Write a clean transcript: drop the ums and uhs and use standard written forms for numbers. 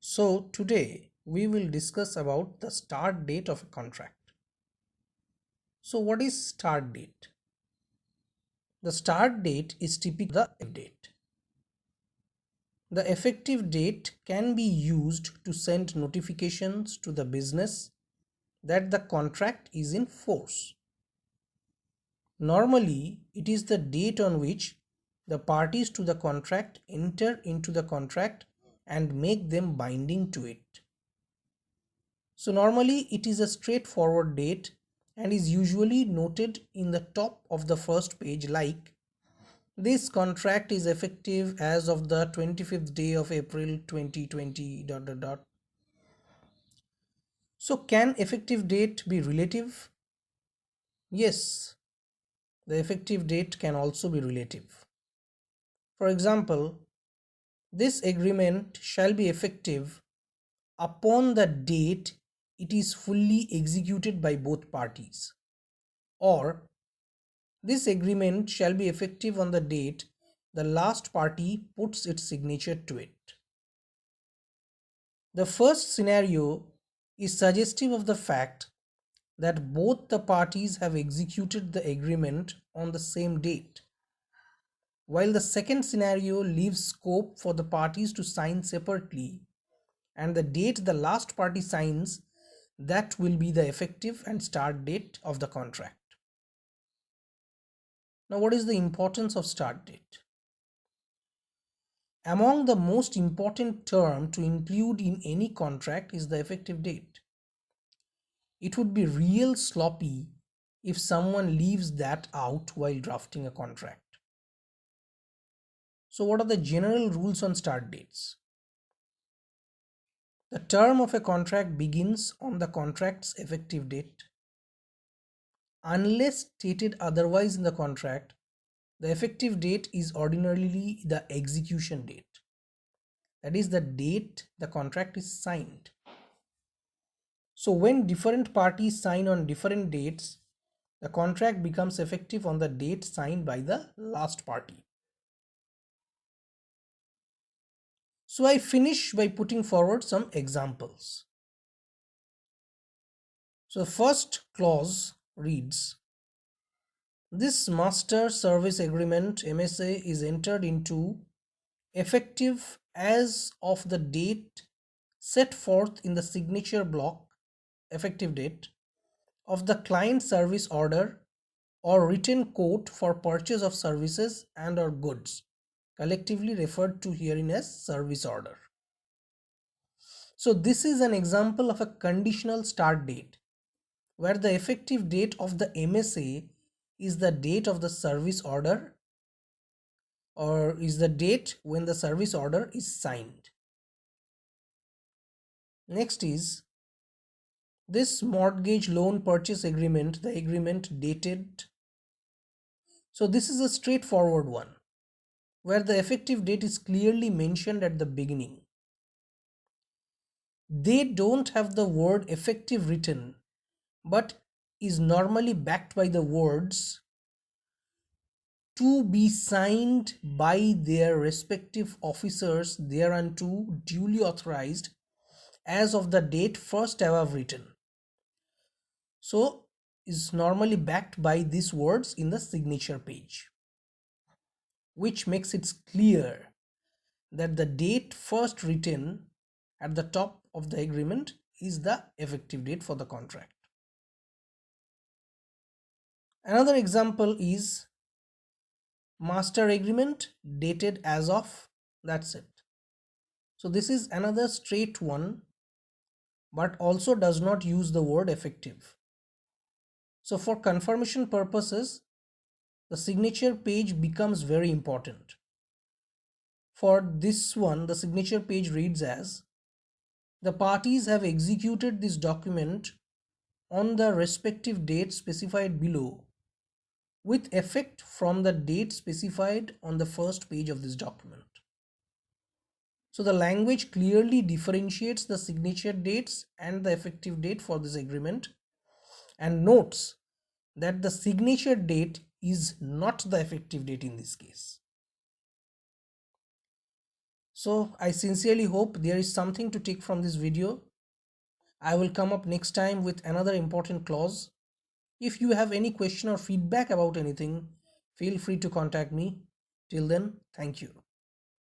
So today we will discuss about the start date of a contract. So what is start date? The start date is typically the date. The effective date can be used to send notifications to the business that the contract is in force. Normally, it is the date on which the parties to the contract enter into the contract and make them binding to it. So normally it is a straightforward date and is usually noted in the top of the first page like this contract is effective as of the 25th day of April 2020 dot dot dot. So can effective date be relative? Yes, the effective date can also be relative. For example, this agreement shall be effective upon the date it is fully executed by both parties, or this agreement shall be effective on the date the last party puts its signature to it. The first scenario is suggestive of the fact that both the parties have executed the agreement on the same date, while the second scenario leaves scope for the parties to sign separately, and the date the last party signs, that will be the effective and start date of the contract. Now, what is the importance of start date? Among the most important term to include in any contract is the effective date. It would be real sloppy if someone leaves that out while drafting a contract. So what are the general rules on start dates? The term of a contract begins on the contract's effective date. Unless stated otherwise in the contract, the effective date is ordinarily the execution date. That is the date the contract is signed. So when different parties sign on different dates, the contract becomes effective on the date signed by the last party. So I finish by putting forward some examples. So the first clause reads, this master service agreement MSA is entered into effective as of the date set forth in the signature block effective date of the client service order or written quote for purchase of services and or goods, collectively referred to herein as service order. So this is an example of a conditional start date where the effective date of the MSA is the date of the service order or is the date when the service order is signed. Next is this mortgage loan purchase agreement, the agreement dated. So this is a straightforward one where the effective date is clearly mentioned at the beginning. They don't have the word effective written, but is normally backed by the words to be signed by their respective officers thereunto duly authorized as of the date first above written. So is normally backed by these words in the signature page, which makes it clear that the date first written at the top of the agreement is the effective date for the contract. Another example is master agreement dated as of, that's it. So this is another straight one, but also does not use the word effective. So for confirmation purposes, the signature page becomes very important. For this one, the signature page reads as, the parties have executed this document on the respective date specified below with effect from the date specified on the first page of this document. So the language clearly differentiates the signature dates and the effective date for this agreement and notes that the signature date is not the effective date in this case. So I sincerely hope there is something to take from this video. I will come up next time with another important clause. If you have any question or feedback about anything, feel free to contact me. Till then, thank you.